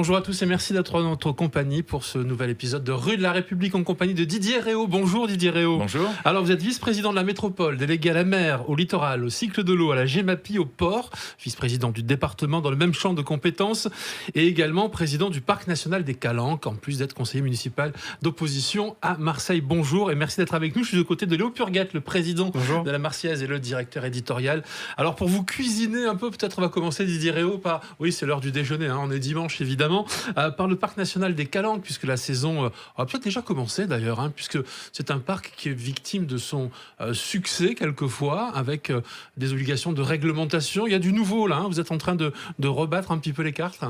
Bonjour à tous et merci d'être en notre compagnie pour ce nouvel épisode de Rue de la République en compagnie de Didier Réau. Bonjour Didier Réau. Bonjour. Alors vous êtes vice-président de la métropole, délégué à la mer, au littoral, au cycle de l'eau, à la GEMAPI, au port, vice-président du département dans le même champ de compétences et également président du parc national des Calanques, en plus d'être conseiller municipal d'opposition à Marseille. Bonjour et merci d'être avec nous. Je suis aux côtés de Léo Purguette, le président Bonjour. de la Marseillaise et le directeur éditorial. Alors pour vous cuisiner un peu, peut-être on va commencer Didier Réau par, oui c'est l'heure du déjeuner, on est dimanche évidemment, par le parc national des Calanques, puisque la saison a peut-être déjà commencé d'ailleurs, puisque c'est un parc qui est victime de son succès quelquefois, avec des obligations de réglementation. Il y a du nouveau là, vous êtes en train de rebattre un petit peu les cartes.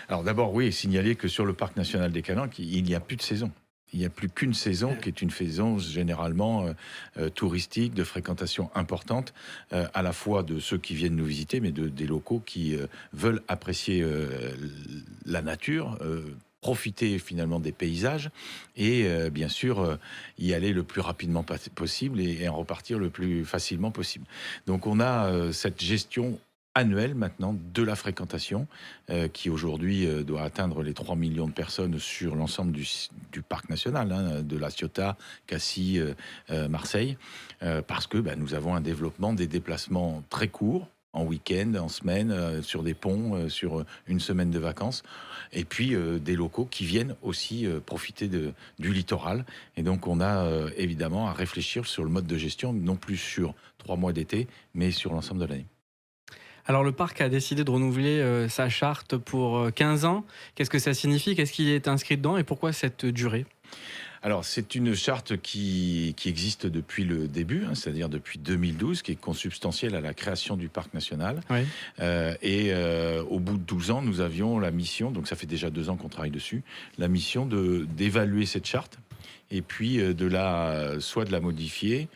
Alors d'abord, oui, signaler que sur le parc national des Calanques, il n'y a plus de saison. Il n'y a plus qu'une saison qui est une saison généralement touristique, de fréquentation importante, à la fois de ceux qui viennent nous visiter, mais des locaux qui veulent apprécier la nature, profiter finalement des paysages et bien sûr y aller le plus rapidement possible et en repartir le plus facilement possible. Donc on a cette gestion annuelle maintenant de la fréquentation qui aujourd'hui doit atteindre les 3 millions de personnes sur l'ensemble du parc national, de La Ciotat, Cassis, Marseille, parce que nous avons un développement des déplacements très courts, en week-end, en semaine, sur des ponts, sur une semaine de vacances, et puis des locaux qui viennent aussi profiter du littoral. Et donc on a évidemment à réfléchir sur le mode de gestion, non plus sur 3 mois d'été, mais sur l'ensemble de l'année. Alors le parc a décidé de renouveler sa charte pour 15 ans. Qu'est-ce que ça signifie? Qu'est-ce qui est inscrit dedans et pourquoi cette durée? Alors, c'est une charte qui existe depuis le début, c'est-à-dire depuis 2012, qui est consubstantielle à la création du parc national. Oui. Au bout de 12 ans, nous avions la mission, donc ça fait déjà 2 ans qu'on travaille dessus, la mission d'évaluer cette charte et puis soit de la modifier,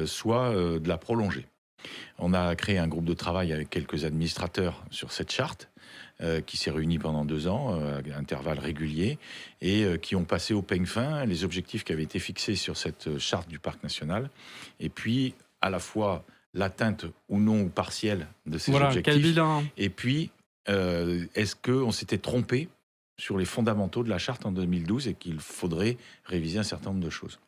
soit de la prolonger. On a créé un groupe de travail avec quelques administrateurs sur cette charte, qui s'est réuni pendant 2 ans, à intervalles réguliers, et qui ont passé au peigne fin les objectifs qui avaient été fixés sur cette charte du parc national, et puis à la fois l'atteinte ou non ou partielle de ces Voilà, objectifs, quel bilan? et puis est-ce qu'on s'était trompé sur les fondamentaux de la charte en 2012 et qu'il faudrait réviser un certain nombre de choses.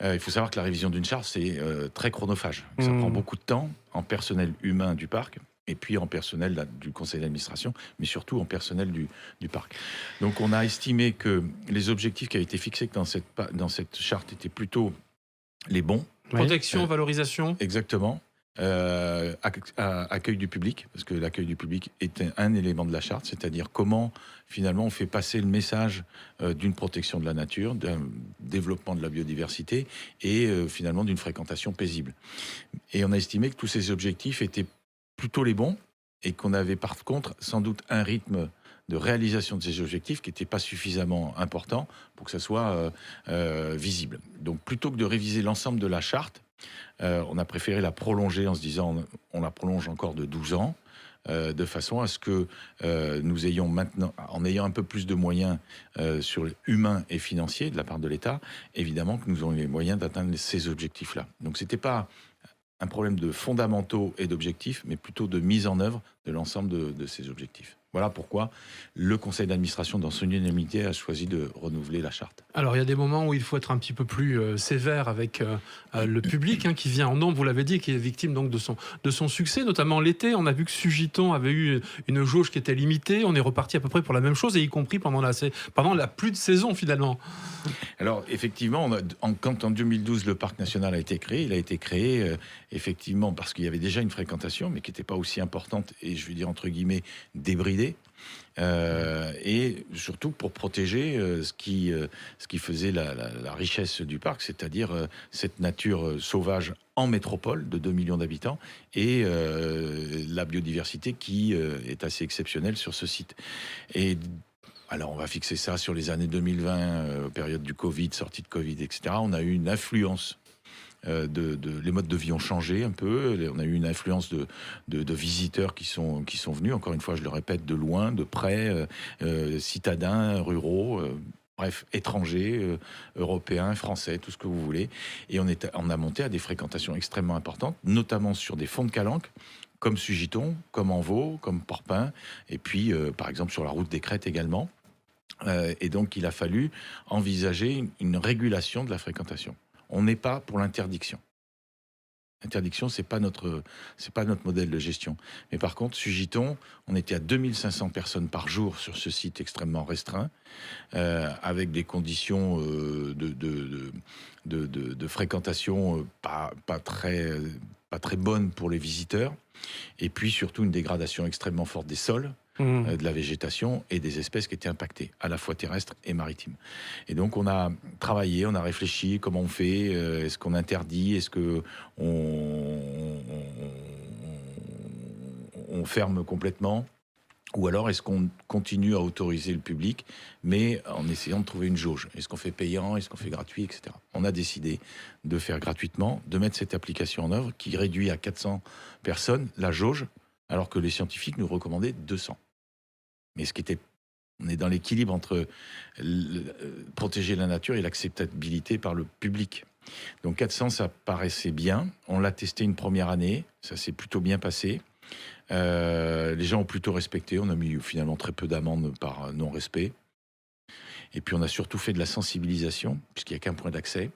Il faut savoir que la révision d'une charte, c'est très chronophage. Ça prend beaucoup de temps en personnel humain du parc, et puis en personnel du conseil d'administration, mais surtout en personnel du parc. Donc on a estimé que les objectifs qui avaient été fixés dans cette charte étaient plutôt les bons. Protection, valorisation. Exactement. Accueil du public, parce que l'accueil du public est un élément de la charte, c'est-à-dire comment finalement on fait passer le message d'une protection de la nature, d'un développement de la biodiversité et finalement d'une fréquentation paisible. Et on a estimé que tous ces objectifs étaient plutôt les bons et qu'on avait par contre sans doute un rythme de réalisation de ces objectifs qui n'était pas suffisamment important pour que ça soit visible. Donc plutôt que de réviser l'ensemble de la charte, on a préféré la prolonger en se disant on la prolonge encore de 12 ans, de façon à ce que nous ayons maintenant, en ayant un peu plus de moyens sur les humains et financiers de la part de l'État, évidemment que nous avons les moyens d'atteindre ces objectifs-là. Donc c'était pas un problème de fondamentaux et d'objectifs, mais plutôt de mise en œuvre de l'ensemble de ces objectifs. Voilà pourquoi le conseil d'administration, dans son unanimité, a choisi de renouveler la charte. Alors il y a des moments où il faut être un petit peu plus sévère avec le public qui vient en nombre, vous l'avez dit, qui est victime donc de son succès, notamment l'été. On a vu que Sugiton avait eu une jauge qui était limitée. On est reparti à peu près pour la même chose, et y compris pendant la pluie de saison finalement. Alors effectivement, quand en 2012 le parc national a été créé, il a été créé effectivement parce qu'il y avait déjà une fréquentation, mais qui n'était pas aussi importante et je vais dire entre guillemets débridée. Et surtout pour protéger ce qui faisait la richesse du parc, c'est-à-dire cette nature sauvage en métropole de 2 millions d'habitants et la biodiversité qui est assez exceptionnelle sur ce site. Et alors on va fixer ça sur les années 2020, période du Covid, sortie de Covid, etc. On a eu une influence les modes de vie ont changé un peu. On a eu une influence de visiteurs qui sont venus, encore une fois, je le répète, de loin, de près, citadins, ruraux, bref, étrangers, européens, français, tout ce que vous voulez. Et on a monté à des fréquentations extrêmement importantes, notamment sur des fonds de calanques, comme Sugiton, comme Envaux, comme Porpin, et puis, par exemple, sur la route des Crêtes également. Et donc, il a fallu envisager une régulation de la fréquentation. On n'est pas pour l'interdiction. L'interdiction, c'est pas notre modèle de gestion. Mais par contre, Sugiton, on était à 2500 personnes par jour sur ce site extrêmement restreint, avec des conditions de fréquentation pas très bonnes pour les visiteurs, et puis surtout une dégradation extrêmement forte des sols, de la végétation et des espèces qui étaient impactées, à la fois terrestres et maritimes. Et donc on a travaillé, on a réfléchi, comment on fait, est-ce qu'on interdit, est-ce qu'on ferme complètement, ou alors est-ce qu'on continue à autoriser le public, mais en essayant de trouver une jauge. Est-ce qu'on fait payant, est-ce qu'on fait gratuit, etc. On a décidé de faire gratuitement, de mettre cette application en œuvre qui réduit à 400 personnes la jauge, alors que les scientifiques nous recommandaient 200. Mais on est dans l'équilibre entre protéger la nature et l'acceptabilité par le public. Donc 400, ça paraissait bien. On l'a testé une première année, ça s'est plutôt bien passé. Les gens ont plutôt respecté. On a mis finalement très peu d'amendes par non-respect. Et puis on a surtout fait de la sensibilisation, puisqu'il n'y a qu'un point d'accès,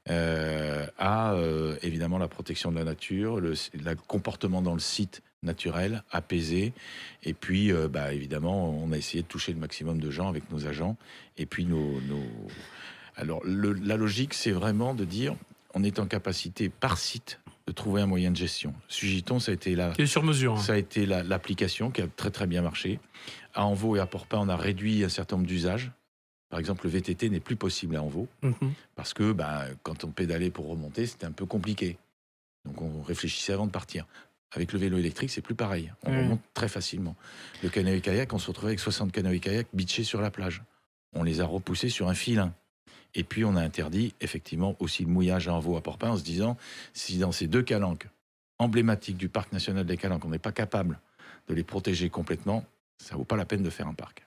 à évidemment la protection de la nature, le comportement dans le site naturel, apaisé. Et puis, évidemment, on a essayé de toucher le maximum de gens avec nos agents. Et puis, Alors, la logique, c'est vraiment de dire, on est en capacité, par site, de trouver un moyen de gestion. Sugiton, ça a été Qui est sur mesure. Ça a été l'application qui a très, très bien marché. À Envaux et à Porpin, on a réduit un certain nombre d'usages. Par exemple, le VTT n'est plus possible à Envaux, parce que quand on pédalait pour remonter, c'était un peu compliqué. Donc, on réfléchissait avant de partir. Avec le vélo électrique, c'est plus pareil. On remonte très facilement. Le canoë-kayak, on se retrouvait avec 60 canoës-kayak bitchés sur la plage. On les a repoussés sur un filin. Et puis, on a interdit, effectivement, aussi le mouillage à Envaux, à Porpin, en se disant, si dans ces deux calanques emblématiques du parc national des Calanques, on n'est pas capable de les protéger complètement, ça ne vaut pas la peine de faire un parc.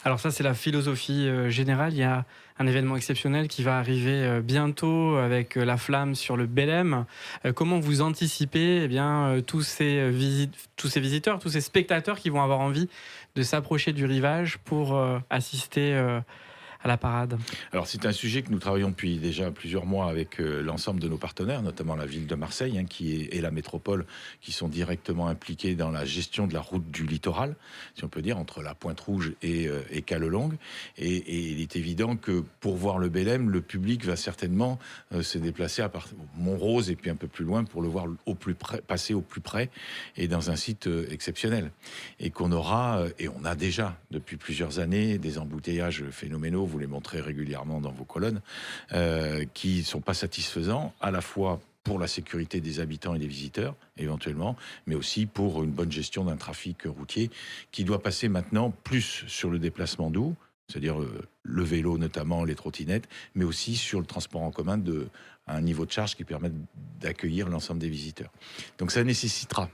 Alors ça, c'est la philosophie générale. Il y a un événement exceptionnel qui va arriver bientôt avec la flamme sur le Belém. Comment vous anticipez tous ces visiteurs, tous ces spectateurs qui vont avoir envie de s'approcher du rivage pour assister à la parade? Alors c'est un sujet que nous travaillons depuis déjà plusieurs mois avec l'ensemble de nos partenaires, notamment la ville de Marseille et la métropole, qui sont directement impliqués dans la gestion de la route du littoral, si on peut dire, entre la Pointe-Rouge et Callelongue. Et il est évident que pour voir le Belém, le public va certainement se déplacer à Montrose et puis un peu plus loin pour le voir passer au plus près et dans un site exceptionnel. Et qu'on aura, et on a déjà depuis plusieurs années, des embouteillages phénoménaux. Vous les montrez régulièrement dans vos colonnes, qui ne sont pas satisfaisants, à la fois pour la sécurité des habitants et des visiteurs, éventuellement, mais aussi pour une bonne gestion d'un trafic routier qui doit passer maintenant plus sur le déplacement doux, c'est-à-dire le vélo notamment, les trottinettes, mais aussi sur le transport en commun à un niveau de charge qui permette d'accueillir l'ensemble des visiteurs. Donc ça nécessitera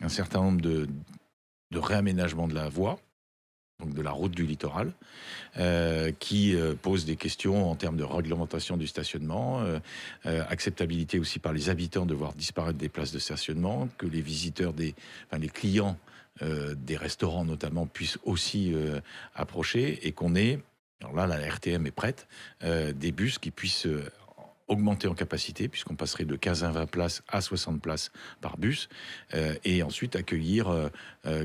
un certain nombre de réaménagements de la voie, donc de la route du littoral, qui pose des questions en termes de réglementation du stationnement, acceptabilité aussi par les habitants de voir disparaître des places de stationnement, que les visiteurs, les clients des restaurants notamment, puissent aussi approcher, et qu'on ait, alors là la RTM est prête, des bus qui puissent augmenter en capacité, puisqu'on passerait de 15 à 20 places à 60 places par bus, et ensuite accueillir,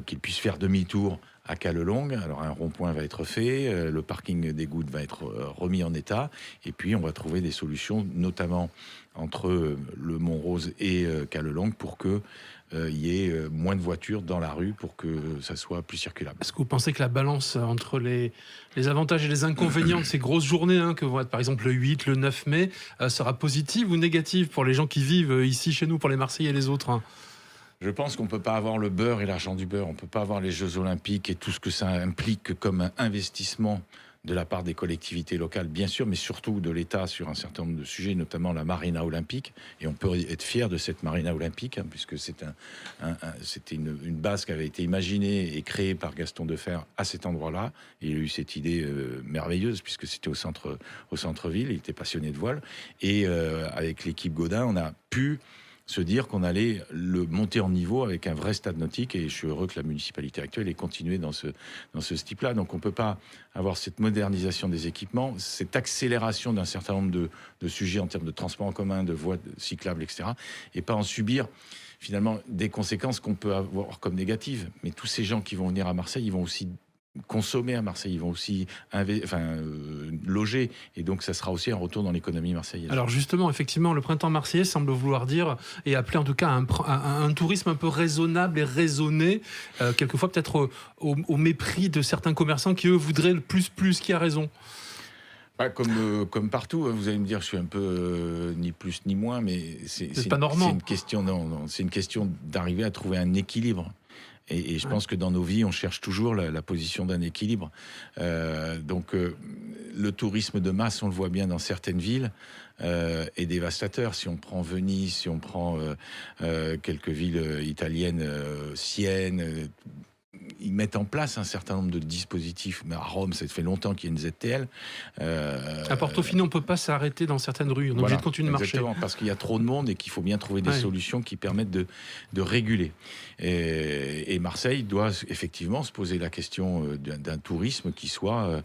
qu'ils puissent faire demi-tour à Callelongue. Alors un rond-point va être fait, le parking des gouttes va être remis en état, et puis on va trouver des solutions, notamment entre le Montrose et Callelongue, pour que y ait moins de voitures dans la rue, pour que ça soit plus circulable. Est-ce que vous pensez que la balance entre les avantages et les inconvénients de ces grosses journées, que vont être par exemple le 8, le 9 mai, sera positive ou négative pour les gens qui vivent ici chez nous, pour les Marseillais et les autres? Je pense qu'on ne peut pas avoir le beurre et l'argent du beurre. On ne peut pas avoir les Jeux Olympiques et tout ce que ça implique comme un investissement de la part des collectivités locales, bien sûr, mais surtout de l'État sur un certain nombre de sujets, notamment la marina olympique. Et on peut être fier de cette marina olympique, puisque c'était une base qui avait été imaginée et créée par Gaston Defferre à cet endroit-là. Et il a eu cette idée merveilleuse, puisque c'était au centre-ville. Il était passionné de voile. Et avec l'équipe Gaudin, on a pu se dire qu'on allait le monter en niveau avec un vrai stade nautique, et je suis heureux que la municipalité actuelle ait continué dans ce type-là. Donc on ne peut pas avoir cette modernisation des équipements, cette accélération d'un certain nombre de sujets en termes de transport en commun, de voies cyclables, etc., et pas en subir finalement des conséquences qu'on peut avoir comme négatives. Mais tous ces gens qui vont venir à Marseille, ils vont aussi consommer à Marseille, ils vont aussi loger, et donc ça sera aussi un retour dans l'économie marseillaise. Alors justement, effectivement, le printemps marseillais semble vouloir dire et appeler en tout cas un tourisme un peu raisonnable et raisonné, quelquefois peut-être au mépris de certains commerçants qui eux voudraient le plus, qui a raison. Comme partout, vous allez me dire, je suis un peu ni plus ni moins, mais c'est pas normand. C'est une question, non, c'est une question d'arriver à trouver un équilibre. Et je pense que dans nos vies, on cherche toujours la position d'un équilibre. Donc, le tourisme de masse, on le voit bien dans certaines villes, est dévastateur. Si on prend Venise, si on prend quelques villes italiennes, Sienne, ils mettent en place un certain nombre de dispositifs. Mais à Rome, ça fait longtemps qu'il y a une ZTL. À Portofino, on ne peut pas s'arrêter dans certaines rues. On est obligé de continuer de marcher. Exactement, parce qu'il y a trop de monde et qu'il faut bien trouver des solutions qui permettent de réguler. Et Marseille doit effectivement se poser la question d'un tourisme qui soit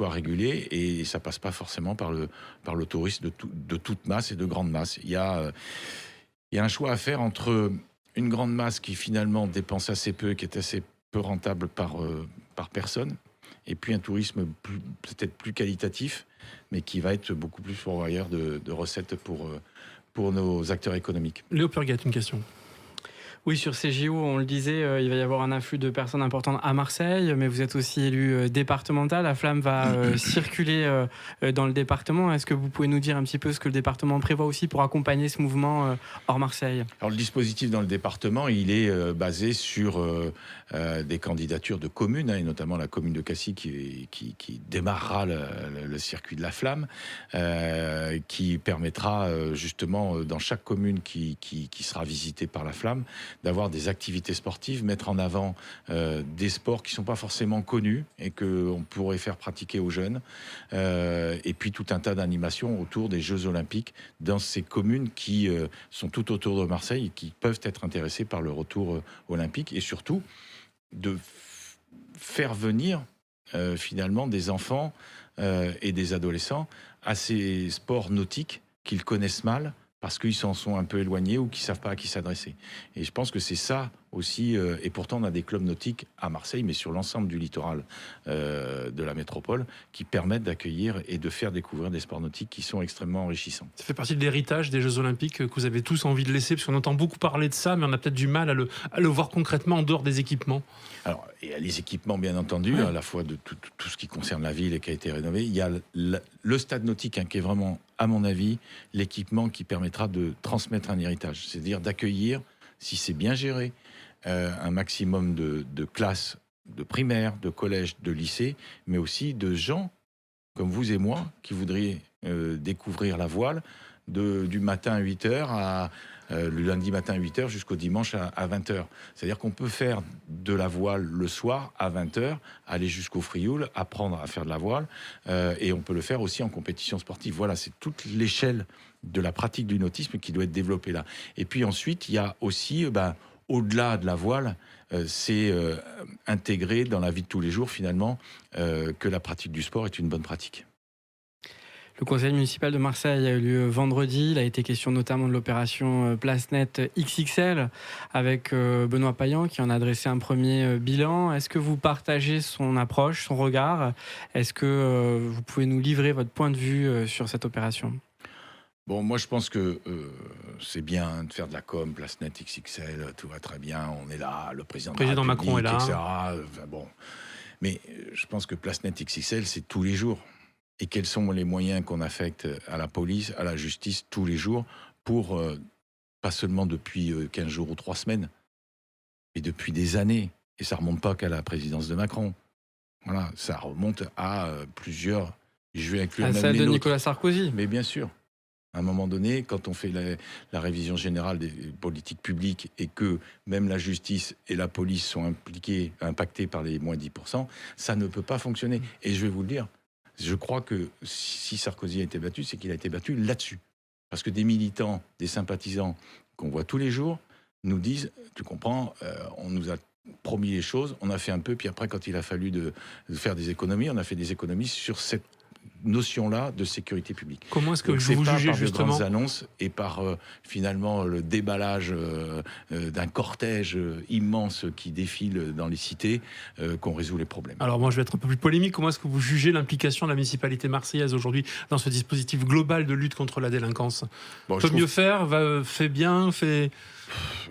régulé. Et ça ne passe pas forcément par le tourisme de toute masse et de grande masse. Il y a un choix à faire entre une grande masse qui finalement dépense assez peu, qui est assez peu rentable par personne, et puis un tourisme peut-être plus qualitatif, mais qui va être beaucoup plus pourvoyeur de recettes pour nos acteurs économiques. Léo Purgat, une question. Oui, sur ces JO, on le disait, il va y avoir un afflux de personnes importantes à Marseille, mais vous êtes aussi élu départemental. La flamme va circuler dans le département. Est-ce que vous pouvez nous dire un petit peu ce que le département prévoit aussi pour accompagner ce mouvement hors Marseille ? Alors, le dispositif dans le département, il est basé sur des candidatures de communes, et notamment la commune de Cassis qui démarrera le circuit de la flamme, qui permettra justement dans chaque commune qui sera visitée par la flamme d'avoir des activités sportives, mettre en avant des sports qui ne sont pas forcément connus et qu'on pourrait faire pratiquer aux jeunes, et puis tout un tas d'animations autour des Jeux Olympiques dans ces communes qui sont tout autour de Marseille et qui peuvent être intéressées par le retour olympique, et surtout de faire venir finalement des enfants et des adolescents à ces sports nautiques qu'ils connaissent mal, parce qu'ils s'en sont un peu éloignés ou qu'ils ne savent pas à qui s'adresser. Et je pense que c'est ça aussi, et pourtant on a des clubs nautiques à Marseille, mais sur l'ensemble du littoral de la métropole, qui permettent d'accueillir et de faire découvrir des sports nautiques qui sont extrêmement enrichissants. Ça fait partie de l'héritage des Jeux Olympiques que vous avez tous envie de laisser, parce qu'on entend beaucoup parler de ça, mais on a peut-être du mal à le voir concrètement en dehors des équipements. Alors, il y a les équipements, bien entendu, à la fois de tout ce qui concerne la ville et qui a été rénové. Il y a le stade nautique, qui est vraiment, à mon avis, l'équipement qui permettra de transmettre un héritage. C'est-à-dire d'accueillir, si c'est bien géré, un maximum de classes de primaire, de collège, de lycée, mais aussi de gens comme vous et moi qui voudraient découvrir la voile du matin à 8h le lundi matin à 8h jusqu'au dimanche à 20h. C'est-à-dire qu'on peut faire de la voile le soir à 20h, aller jusqu'au Frioul, apprendre à faire de la voile, et on peut le faire aussi en compétition sportive. Voilà, c'est toute l'échelle de la pratique du nautisme qui doit être développée là. Et puis ensuite, il y a aussi, au-delà de la voile, c'est intégré dans la vie de tous les jours finalement que la pratique du sport est une bonne pratique. Le conseil municipal de Marseille a eu lieu vendredi. Il a été question notamment de l'opération Place Nette XXL avec Benoît Payan qui en a dressé un premier bilan. Est-ce que vous partagez son approche, son regard ? Est-ce que vous pouvez nous livrer votre point de vue sur cette opération ? Bon, moi je pense que c'est bien de faire de la com, Place Nette XXL, tout va très bien, on est là, le président de la République, Macron est là, etc. Bon. Mais je pense que Place Nette XXL, c'est tous les jours. Et quels sont les moyens qu'on affecte à la police, à la justice, tous les jours, pour, pas seulement depuis 15 jours ou 3 semaines, mais depuis des années. Et ça ne remonte pas qu'à la présidence de Macron. Voilà, ça remonte à plusieurs. Je vais inclure À même celle les de nôtres. Nicolas Sarkozy. Mais bien sûr. À un moment donné, quand on fait la révision générale des politiques publiques et que même la justice et la police sont impactés par les moins 10%, ça ne peut pas fonctionner. Et je vais vous le dire, je crois que si Sarkozy a été battu, c'est qu'il a été battu là-dessus. Parce que des militants, des sympathisants qu'on voit tous les jours nous disent, tu comprends, on nous a promis les choses, on a fait un peu, puis après, quand il a fallu de faire des économies, on a fait des économies sur cette notion-là de sécurité publique. Comment est-ce que Donc, vous c'est vous pas jugez par de justement grandes annonces et par finalement le déballage d'un cortège immense qui défile dans les cités qu'on résout les problèmes. Alors moi je vais être un peu plus polémique, comment est-ce que vous jugez l'implication de la municipalité marseillaise aujourd'hui dans ce dispositif global de lutte contre la délinquance? Bon, Peut mieux faire, fait bien, fait...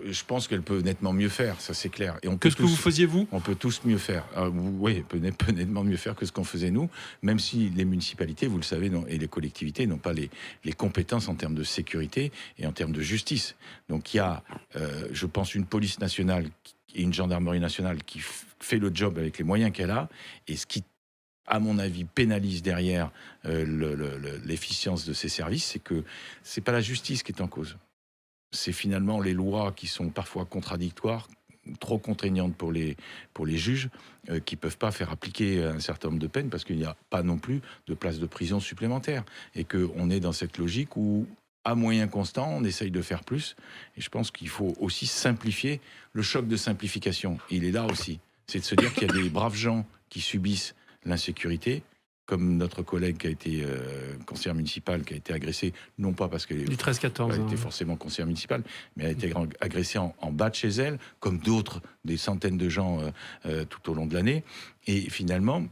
je pense qu'elle peut nettement mieux faire, ça c'est clair. Et on Que peut ce que vous faisiez vous? On peut tous mieux faire. Oui, peut nettement mieux faire que ce qu'on faisait nous, même si les municipalités, vous le savez, et les collectivités n'ont pas les compétences en termes de sécurité et en termes de justice. Donc il y a, je pense, une police nationale et une gendarmerie nationale qui fait le job avec les moyens qu'elle a, et ce qui, à mon avis, pénalise derrière l'efficience de ces services, c'est que c'est pas la justice qui est en cause. C'est finalement les lois qui sont parfois contradictoires, trop contraignantes pour les juges, qui ne peuvent pas faire appliquer un certain nombre de peines parce qu'il n'y a pas non plus de places de prison supplémentaires. Et qu'on est dans cette logique où, à moyens constants, on essaye de faire plus. Et je pense qu'il faut aussi simplifier. Le choc de simplification, il est là aussi. C'est de se dire qu'il y a des braves gens qui subissent l'insécurité, comme notre collègue qui a été conseillère municipale, qui a été agressée, non pas parce qu'elle Du 13-14 était forcément conseillère municipale, mais elle a été agressée en bas de chez elle, comme d'autres, des centaines de gens tout au long de l'année. Et finalement,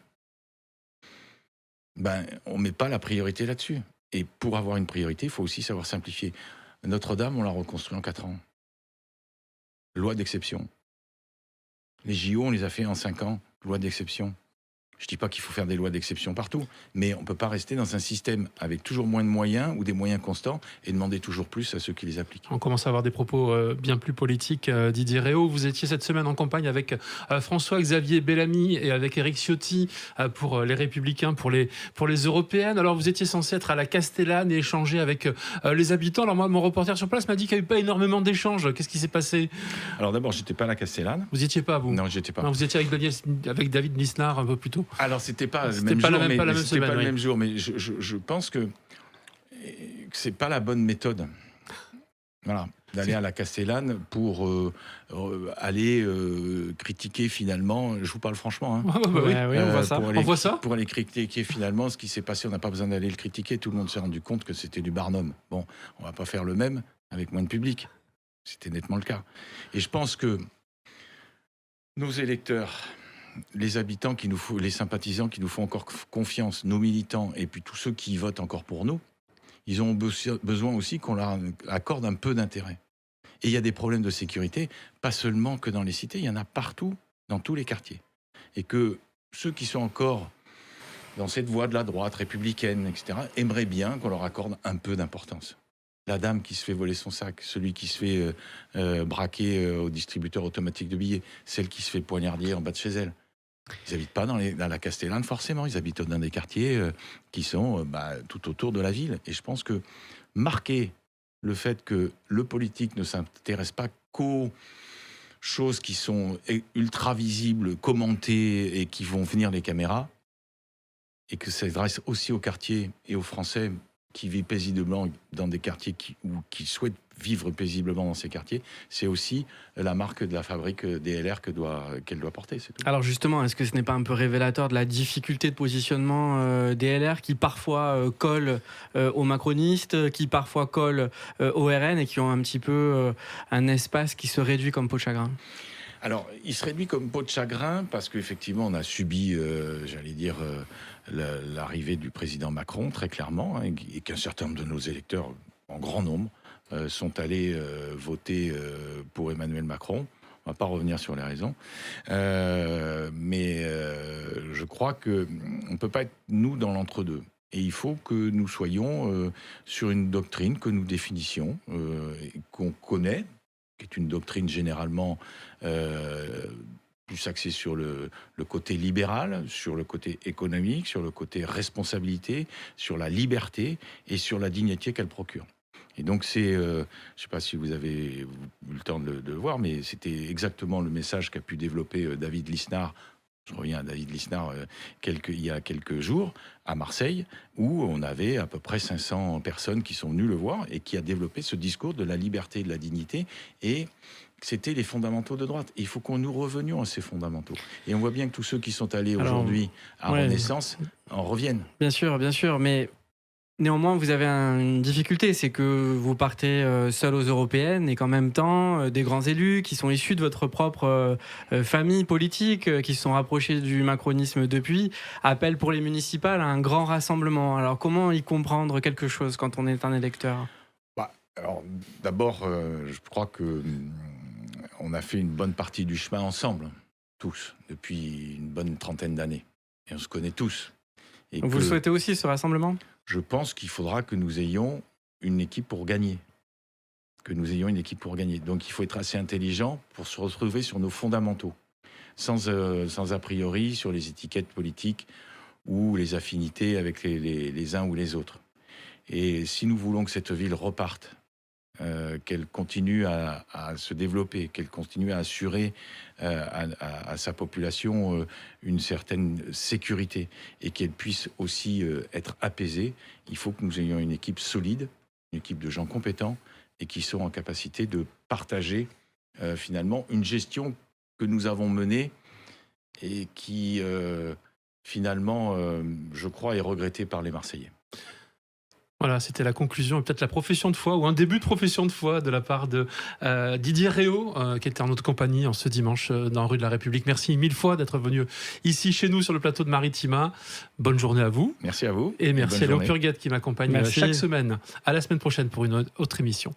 on ne met pas la priorité là-dessus. Et pour avoir une priorité, il faut aussi savoir simplifier. Notre-Dame, on l'a reconstruit en 4 ans. Loi d'exception. Les JO, on les a fait en 5 ans. Loi d'exception. Je ne dis pas qu'il faut faire des lois d'exception partout, mais on ne peut pas rester dans un système avec toujours moins de moyens ou des moyens constants et demander toujours plus à ceux qui les appliquent. On commence à avoir des propos bien plus politiques. Didier Réau, vous étiez cette semaine en campagne avec François-Xavier Bellamy et avec Éric Ciotti pour les Républicains, pour les Européennes. Alors vous étiez censé être à la Castellane et échanger avec les habitants. Alors moi, mon reporter sur place m'a dit qu'il n'y avait pas énormément d'échanges. Qu'est-ce qui s'est passé? Alors d'abord, j'étais pas à la Castellane. Vous n'y étiez pas, vous? Non, j'étais pas. Non, vous étiez avec David Lisnard un peu plus tôt. Alors c'était pas le C'était même pas jour, la même- mais pas la même c'était semaine, pas le oui. même jour. Mais je pense que c'est pas la bonne méthode. Voilà, d'aller à la Castellane pour aller critiquer finalement. Je vous parle franchement. Hein. Oui, on voit ça. On voit ça. Pour aller critiquer finalement ce qui s'est passé, on n'a pas besoin d'aller le critiquer. Tout le monde s'est rendu compte que c'était du Barnum. Bon, on va pas faire le même avec moins de public. C'était nettement le cas. Et je pense que nos électeurs, les habitants les sympathisants qui nous font encore confiance, nos militants et puis tous ceux qui votent encore pour nous, ils ont besoin aussi qu'on leur accorde un peu d'intérêt. Et il y a des problèmes de sécurité, pas seulement que dans les cités, il y en a partout, dans tous les quartiers. Et que ceux qui sont encore dans cette voie de la droite républicaine, etc., aimeraient bien qu'on leur accorde un peu d'importance. La dame qui se fait voler son sac, celui qui se fait braquer au distributeur automatique de billets, celle qui se fait poignarder en bas de chez elle. Ils n'habitent pas dans la Castellane forcément, ils habitent dans des quartiers qui sont tout autour de la ville. Et je pense que marquer le fait que le politique ne s'intéresse pas qu'aux choses qui sont ultra visibles, commentées et qui vont venir les caméras, et que ça s'adresse aussi aux quartiers et aux Français qui vivent paisiblement dans des quartiers ou qui souhaitent vivre paisiblement dans ces quartiers, c'est aussi la marque de la fabrique DLR qu'elle doit porter, c'est tout. Alors justement, est-ce que ce n'est pas un peu révélateur de la difficulté de positionnement des LR qui parfois collent aux macronistes, qui parfois collent au RN et qui ont un petit peu un espace qui se réduit comme peau de chagrin? Alors, il se réduit comme peau de chagrin parce qu'effectivement, on a subi, l'arrivée du président Macron, très clairement, hein, et qu'un certain nombre de nos électeurs, en grand nombre, sont allés voter pour Emmanuel Macron. On ne va pas revenir sur les raisons. Mais je crois qu'on ne peut pas être, nous, dans l'entre-deux. Et il faut que nous soyons sur une doctrine que nous définissions, qu'on connaît, qui est une doctrine généralement plus axée sur le côté libéral, sur le côté économique, sur le côté responsabilité, sur la liberté et sur la dignité qu'elle procure. Et donc je ne sais pas si vous avez eu le temps de le voir, mais c'était exactement le message qu'a pu développer David Lisnard. Je reviens à David Lisnard il y a quelques jours à Marseille, où on avait à peu près 500 personnes qui sont venues le voir et qui a développé ce discours de la liberté et de la dignité. Et c'était les fondamentaux de droite. Et il faut qu'on nous revenions à ces fondamentaux. Et on voit bien que tous ceux qui sont allés aujourd'hui à Renaissance en reviennent. Bien sûr, mais néanmoins, vous avez une difficulté, c'est que vous partez seul aux européennes et qu'en même temps, des grands élus qui sont issus de votre propre famille politique, qui se sont rapprochés du macronisme depuis, appellent pour les municipales à un grand rassemblement. Alors comment y comprendre quelque chose quand on est un électeur ? Alors, d'abord, je crois que on a fait une bonne partie du chemin ensemble, tous, depuis une bonne trentaine d'années. Et on se connaît tous. Et vous le souhaitez aussi, ce rassemblement ? Je pense qu'il faudra que nous ayons une équipe pour gagner. Donc il faut être assez intelligent pour se retrouver sur nos fondamentaux, sans a priori sur les étiquettes politiques ou les affinités avec les uns ou les autres. Et si nous voulons que cette ville reparte, qu'elle continue à se développer, qu'elle continue à assurer à sa population une certaine sécurité et qu'elle puisse aussi être apaisée, il faut que nous ayons une équipe solide, une équipe de gens compétents et qui sont en capacité de partager finalement une gestion que nous avons menée et qui finalement, je crois, est regrettée par les Marseillais. Voilà, c'était la conclusion et peut-être la profession de foi ou un début de profession de foi de la part de Didier Réau, qui était en notre compagnie en ce dimanche dans Rue de la République. Merci 1000 fois d'être venu ici chez nous sur le plateau de Maritima. Bonne journée à vous. Merci à vous. Et merci à Léo journée. Purguette qui m'accompagne chaque semaine. À la semaine prochaine pour une autre émission.